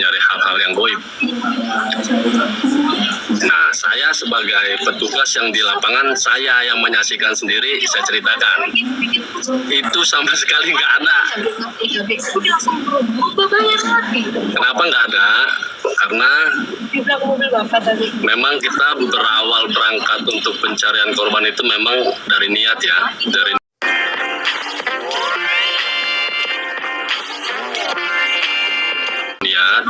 nyari hal-hal yang goib. Nah, saya sebagai petugas yang di lapangan, saya yang menyaksikan sendiri, saya ceritakan. Itu sama sekali nggak ada. Kenapa nggak ada? Karena memang kita berawal berangkat untuk pencarian korban itu memang dari niat ya, dari niat.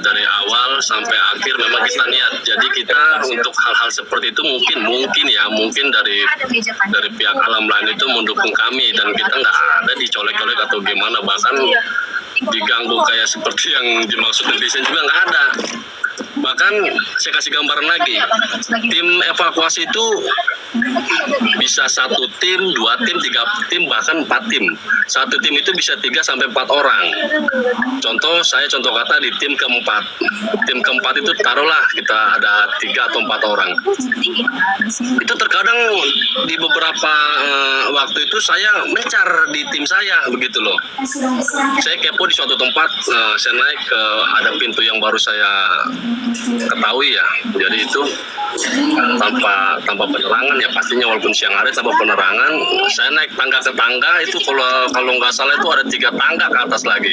Dari awal sampai akhir memang kita niat. Jadi kita untuk hal-hal seperti itu mungkin dari pihak alam lain itu mendukung kami, dan kita nggak ada dicolek-colek atau gimana, bahkan diganggu kayak seperti yang dimaksud netizen juga nggak ada. Bahkan saya kasih gambaran lagi, tim evakuasi itu bisa 1 tim, 2 tim, 3 tim, bahkan 4 tim. Satu tim itu bisa 3 sampai 4 orang. Contoh kata di tim keempat. Tim keempat itu taruhlah kita ada 3 atau 4 orang. Itu terkadang di beberapa waktu itu saya mencar di tim saya begitu loh. Saya kepo di suatu tempat, saya naik ke ada pintu yang baru saya ketahui ya. Jadi itu tanpa penerangan ya, pastinya walaupun siang hari tanpa penerangan. Saya naik tangga ke tangga itu, kalau nggak salah itu ada 3 tangga ke atas lagi.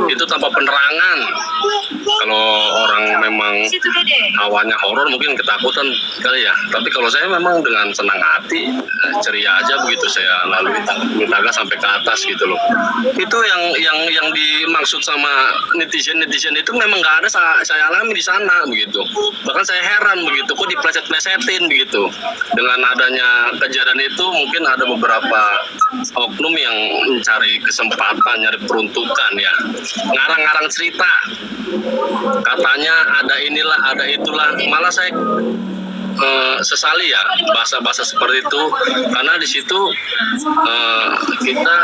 Itu tanpa penerangan. Kalau orang memang awalnya horor mungkin ketakutan kali ya. Tapi kalau saya memang dengan senang hati, ceria aja begitu saya lalui tangga sampai ke atas gitu loh. Itu yang dimaksud sama netizen itu memang nggak ada saya alami di sana begitu. Bahkan saya heran begitu, kok dipleset-plesetin begitu. Dengan adanya kejadian itu mungkin ada beberapa oknum yang mencari kesempatan, nyari peruntukan ya, ngarang-ngarang cerita, katanya ada inilah ada itulah. Malah saya sesali ya bahasa-bahasa seperti itu, karena di situ kita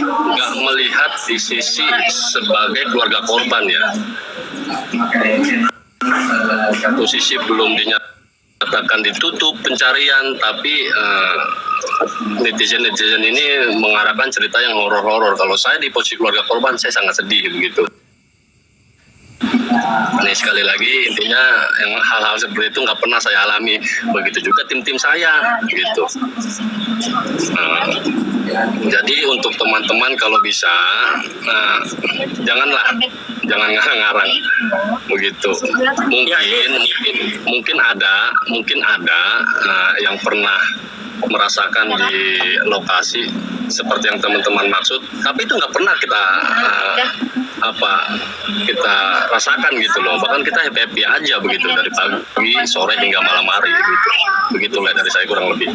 nggak melihat di sisi sebagai keluarga korban ya. Satu sisi belum dinyatakan ditutup pencarian, tapi netizen ini mengarahkan cerita yang horor-horor. Kalau saya di posisi keluarga korban, saya sangat sedih begitu. Ini sekali lagi intinya yang hal-hal seperti itu nggak pernah saya alami. Begitu juga tim-tim saya gitu. Jadi untuk teman-teman kalau bisa jangan ngarang-ngarang begitu. Mungkin ada yang pernah merasakan di lokasi seperti yang teman-teman maksud, tapi itu nggak pernah kita rasakan gitu loh. Bahkan kita happy aja begitu dari pagi, sore hingga malam hari gitu. Begitulah dari saya kurang lebih.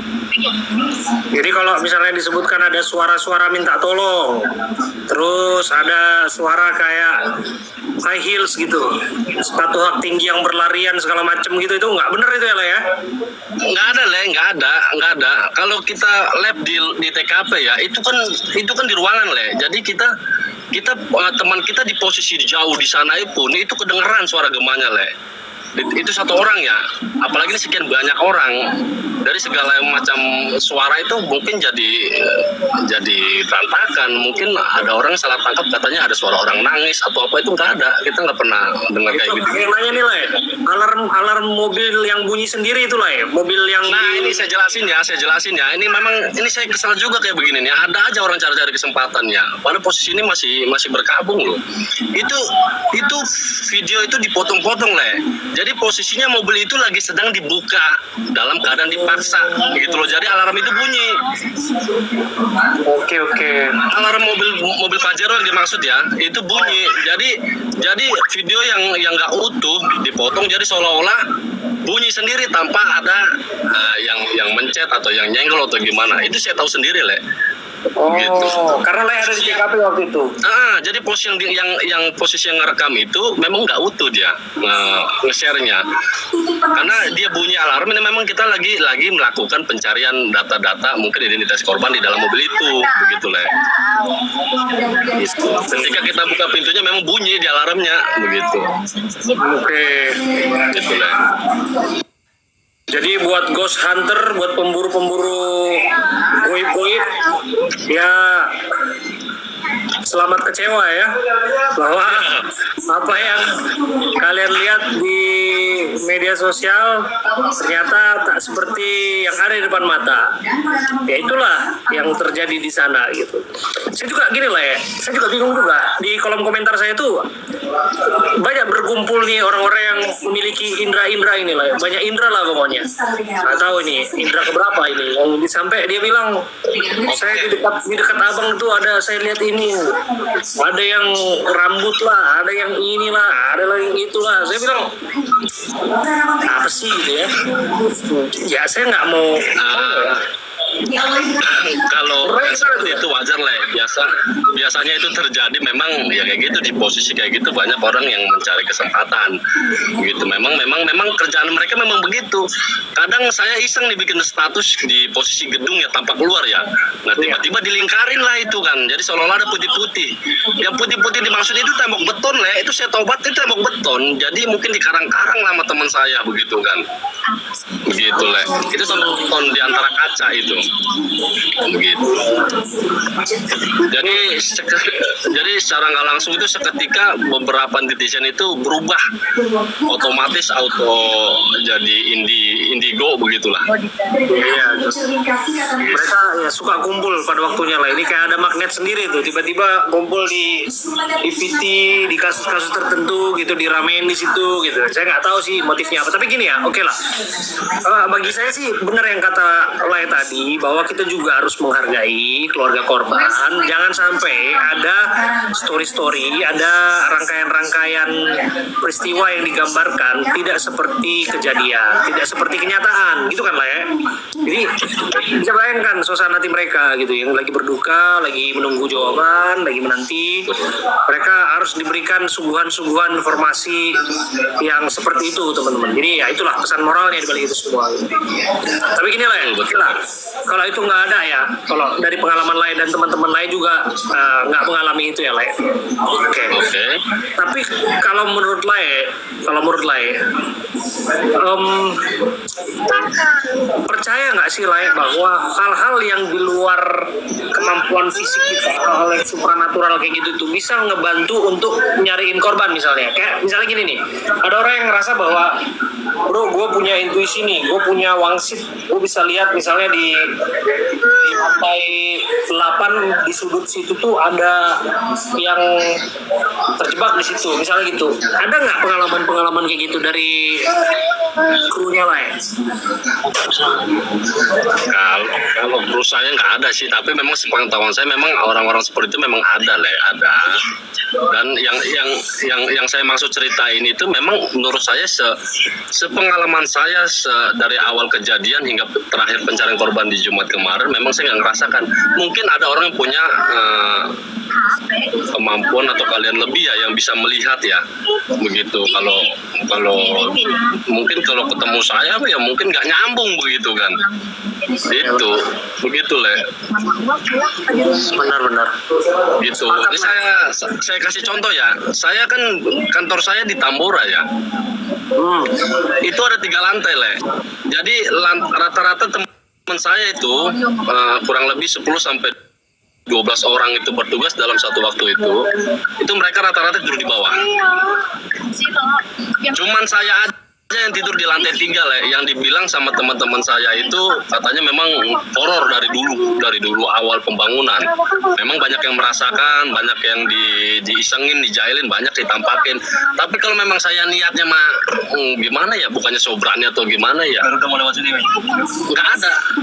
Jadi kalau misalnya disebutkan ada suara-suara minta tolong, terus ada suara kayak high heels gitu, sepatu hak tinggi yang berlarian segala macam gitu, itu nggak bener itu ya Le ya? Nggak ada. Kalau kita lab di TKP ya, itu kan di ruangan Le. Jadi kita teman kita di posisi jauh di sana pun itu kedengeran suara gemanya Le. Itu satu orang ya, apalagi ini sekian banyak orang, dari segala macam suara itu mungkin jadi berantakan. Mungkin ada orang salah tangkap katanya ada suara orang nangis atau apa, itu nggak ada. Kita nggak pernah dengar kayak gitu. Bagaimana nih Le? Alarm mobil yang bunyi sendiri itu Le, mobil yang ini saya jelasin ya. Ini memang saya kesal juga kayak begini nih. Ada aja orang cari-cari kesempatan ya. Padahal posisi ini masih berkabung loh. Itu video itu dipotong-potong Le. Jadi posisinya mobil itu lagi sedang dibuka dalam keadaan dipaksa gitu loh. Jadi alarm itu bunyi. Oke. Alarm mobil Pajero yang dimaksud ya, itu bunyi. Jadi video yang nggak utuh dipotong, jadi seolah-olah bunyi sendiri tanpa ada yang mencet atau yang nyenggol atau gimana. Itu saya tahu sendiri Le. Gitu. Karena Le ada di TKP waktu itu. Jadi posisi yang ngerekam itu memang nggak utuh dia nge-share-nya. Karena dia bunyi alarm, ini memang kita lagi melakukan pencarian data-data mungkin identitas korban di dalam mobil itu, begitu Le. Gitu. Ketika kita buka pintunya memang bunyi di alarmnya, begitu. Oke. Gitu Le. Jadi buat ghost hunter, buat pemburu-pemburu goib-goib, ya selamat kecewa ya, bahwa apa yang kalian lihat di media sosial ternyata tak seperti yang ada di depan mata. Ya itulah yang terjadi di sana gitu. Saya juga gini lah ya, saya juga bingung juga. Di kolom komentar saya tuh banyak berkumpul nih orang-orang yang memiliki indra-indra ini lah, banyak indra lah pokoknya. Nggak tahu ini indra keberapa ini. Yang sampai dia bilang, saya di dekat abang tuh ada, saya lihat ini, ada yang rambut lah, ada yang inilah, ada lagi itulah. Saya bilang, apa sih gitu ya? Ya saya nggak mau. Kalau seperti itu wajar lah ya. Biasanya itu terjadi memang ya kayak gitu, di posisi kayak gitu banyak orang yang mencari kesempatan gitu. Memang kerjaan mereka memang begitu. Kadang saya iseng dibikin status di posisi gedung ya tanpa keluar ya. Nah tiba-tiba dilingkarin lah itu kan. Jadi seolah-olah ada putih-putih. Yang putih-putih dimaksud itu tembok beton lah. Itu saya tobat itu tembok beton. Jadi mungkin dikarang-karang lah sama teman saya begitu kan. Begitu lah. Itu tembok beton di antara kaca itu. Begitu. Jadi secara nggak langsung itu seketika beberapa netizen itu berubah, otomatis auto jadi indigo begitulah. Iya. Mereka ya suka kumpul pada waktunya lah. Ini kayak ada magnet sendiri tuh. Tiba-tiba kumpul di VT, di kasus-kasus tertentu gitu, diramein di situ gitu. Saya nggak tahu sih motifnya apa. Tapi gini ya, oke lah. Bagi saya sih benar yang kata Lai tadi, bahwa kita juga harus menghargai keluarga korban. Jangan sampai ada story-story, ada rangkaian-rangkaian peristiwa yang digambarkan tidak seperti kejadian, tidak seperti kenyataan, gitu kan lah ya. Jadi bisa bayangkan suasana hati mereka gitu, yang lagi berduka, lagi menunggu jawaban, lagi menanti. Mereka harus diberikan suguhan-suguhan informasi yang seperti itu, teman-teman. Jadi ya itulah pesan moralnya di balik itu semua. Tapi gini lah ya, kalau itu nggak ada ya, kalau dari pengalaman lain dan teman-teman lain juga nggak mengalami itu ya, Lai. Oke. Tapi kalau menurut Lai, percaya nggak sih Lai bahwa hal-hal yang di luar kemampuan fisik kita, hal yang supranatural kayak gitu tuh bisa ngebantu untuk nyariin korban misalnya? Kayak misalnya gini nih, ada orang yang ngerasa bahwa bro, gue punya intuisi nih, gue punya wangsit, gue bisa lihat misalnya di lantai 8 di sudut situ tuh ada yang terjebak di situ, misalnya gitu. Ada nggak pengalaman kayak gitu dari krunya lah ya? Kalau menurut saya nggak ada sih, tapi memang sepengetahuan saya memang orang-orang seperti itu memang ada lah, ada. Dan yang saya maksud ceritain itu memang menurut saya sepengalaman saya dari awal kejadian hingga terakhir pencarian korban di Jumat kemarin, memang saya nggak ngerasakan. Mungkin ada orang yang punya kemampuan atau kalian lebih ya yang bisa melihat ya begitu. Kalau mungkin kalau ketemu saya ya mungkin nggak nyambung begitu kan. Itu begitu lah. Benar Gitu. Ini saya kasih contoh ya. Saya kan kantor saya di Tambora ya. Itu ada 3 lantai lah. Jadi rata-rata teman saya itu kurang lebih 10 sampai 12 orang itu bertugas dalam satu waktu itu mereka rata-rata tidur di bawah. Cuman saya aja yang tidur di lantai 3 lah, yang dibilang sama teman-teman saya itu katanya memang horor dari dulu awal pembangunan. Memang banyak yang merasakan, banyak yang diisengin, dijailin, banyak ditampakin. Tapi kalau memang saya niatnya gimana ya, bukannya sobrani atau gimana ya, nggak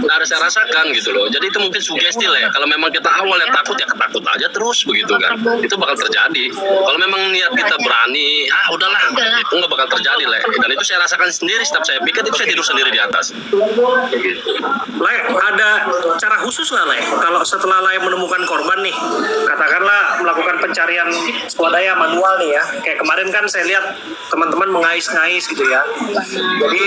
ada saya rasakan gitu loh. Jadi itu mungkin sugesti lah ya. Kalau memang kita awalnya takut ya ketakut aja terus begitu kan, itu bakal terjadi. Kalau memang niat kita berani, udahlah, itu nggak bakal terjadi lah. Dan itu saya rasakan sendiri, setiap saya pikir itu saya tidur sendiri di atas. Lai, ada cara khusus lah Lai, kalau setelah Lai menemukan korban nih, katakanlah melakukan pencarian swadaya manual nih ya, kayak kemarin kan saya lihat teman-teman mengais-ngais gitu ya. Jadi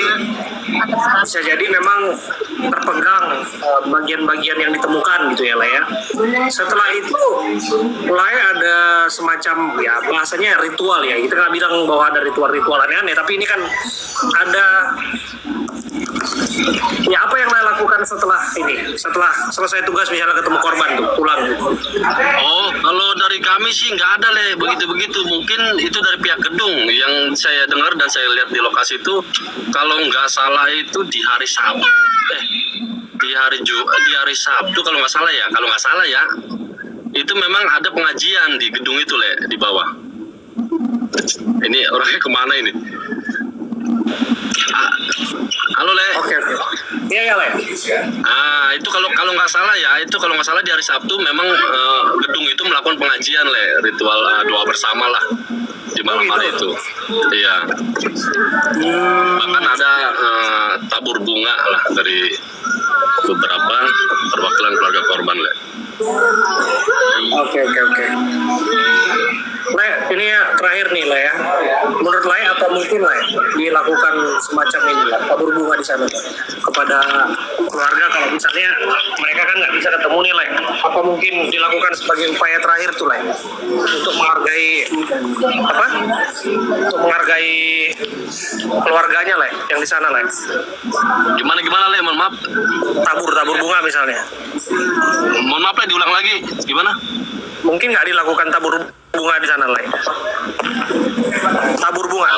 bisa jadi memang terpegang bagian-bagian yang ditemukan gitu ya Lai ya. Setelah itu Lai ada semacam ya bahasanya ritual ya, kita nggak bilang bahwa ada ritual-ritual aneh-aneh, tapi ini kan ada Ya, apa yang Le lakukan setelah ini? Setelah selesai tugas misalnya ketemu korban tuh, pulang. Oh, kalau dari kami sih nggak ada Le, begitu-begitu. Mungkin itu dari pihak gedung yang saya dengar dan saya lihat di lokasi itu, kalau nggak salah itu di hari Sabtu, di hari Sabtu kalau nggak salah ya, itu memang ada pengajian di gedung itu Le, di bawah. Ini orangnya kemana ini? Halo Le. Oke. Iya ya Le. Itu kalau nggak salah di hari Sabtu memang gedung itu melakukan pengajian Le, ritual doa bersama lah di malam hari itu. Iya. Bahkan ada tabur bunga lah dari beberapa perwakilan keluarga korban Le. Oke. Le, ini ya terakhir nih Le ya. Menurut Le apa mungkin Le dilakukan semacam ini Le, tabur bunga di sana kepada keluarga kalau misalnya mereka kan nggak bisa ketemu nih Le. Apa mungkin dilakukan sebagai upaya terakhir tuh Le untuk menghargai Untuk menghargai keluarganya Le yang di sana Le. Gimana Le? Mohon maaf. Tabur bunga misalnya. Mohon maaf Le, diulang lagi. Gimana? Mungkin nggak dilakukan tabur bunga di sana Le. Tabur bunga.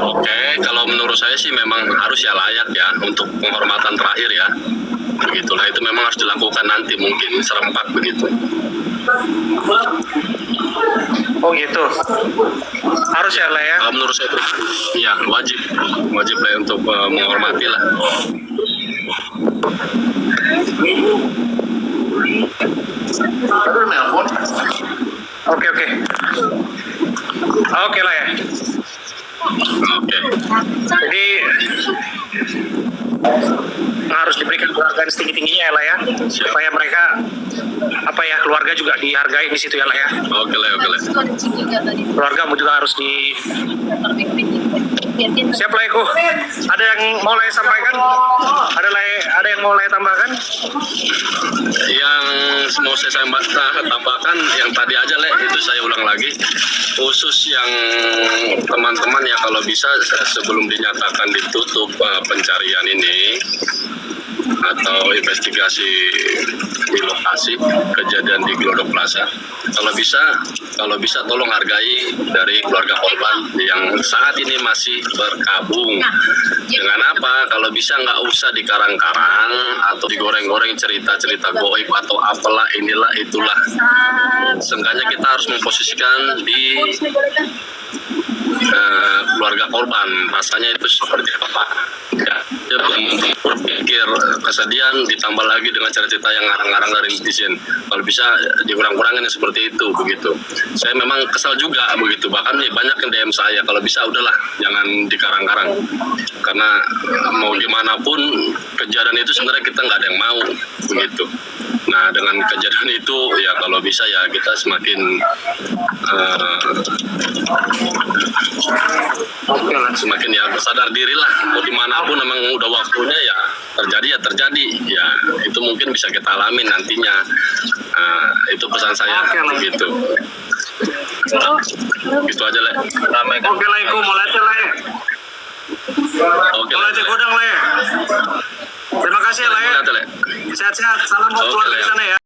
Oke, kalau menurut saya sih memang harus ya layak ya untuk penghormatan terakhir ya. Begitulah, itu memang harus dilakukan nanti mungkin serempak begitu. Oh gitu. Harus ya Le ya. Kalau menurut saya ya wajib lah untuk menghormati lah. Oke. Oke lah ya. Oke. Jadi harus diberikan penghargaan setinggi-tingginya ya lah ya, supaya mereka keluarga juga dihargai di situ ya lah ya. Oke Le. Keluarga juga harus di. Siap lah Eko. Ada yang mau Le sampaikan? Ada yang mau Le tambahkan? Yang mau saya tambahkan yang tadi aja Le, itu saya ulang lagi, khusus yang teman-teman ya kalau bisa sebelum dinyatakan ditutup pencarian ini atau investigasi di lokasi kejadian di Glodok Plaza, kalau bisa tolong hargai dari keluarga korban yang saat ini masih berkabung. Dengan apa? Kalau bisa nggak usah dikarang-karang atau digoreng-goreng cerita-cerita goib atau apalah inilah itulah. Seenggaknya kita harus memposisikan di keluarga korban, rasanya itu seperti apa ya, dia berpikir kesedihan ditambah lagi dengan cerita yang ngarang-ngarang dari netizen. Kalau bisa dikurang-kurangin seperti itu begitu. Saya memang kesal juga begitu, bahkan nih banyak yang DM saya, kalau bisa udahlah jangan dikarang-karang, karena mau dimanapun kejadian itu sebenarnya kita nggak ada yang mau begitu. Nah dengan kejadian itu ya kalau bisa ya kita semakin semakin ya bersadar diri lah, mau dimanapun memang udah waktunya ya terjadi ya itu mungkin bisa kita alami nantinya. Itu pesan saya begitu. Gitu aja Le. Oke lah Eko, mulai aja Le. Oke Mulai aja godang Le. Terima kasih Le. Le. Sehat-sehat, salam buat keluarga di sana ya.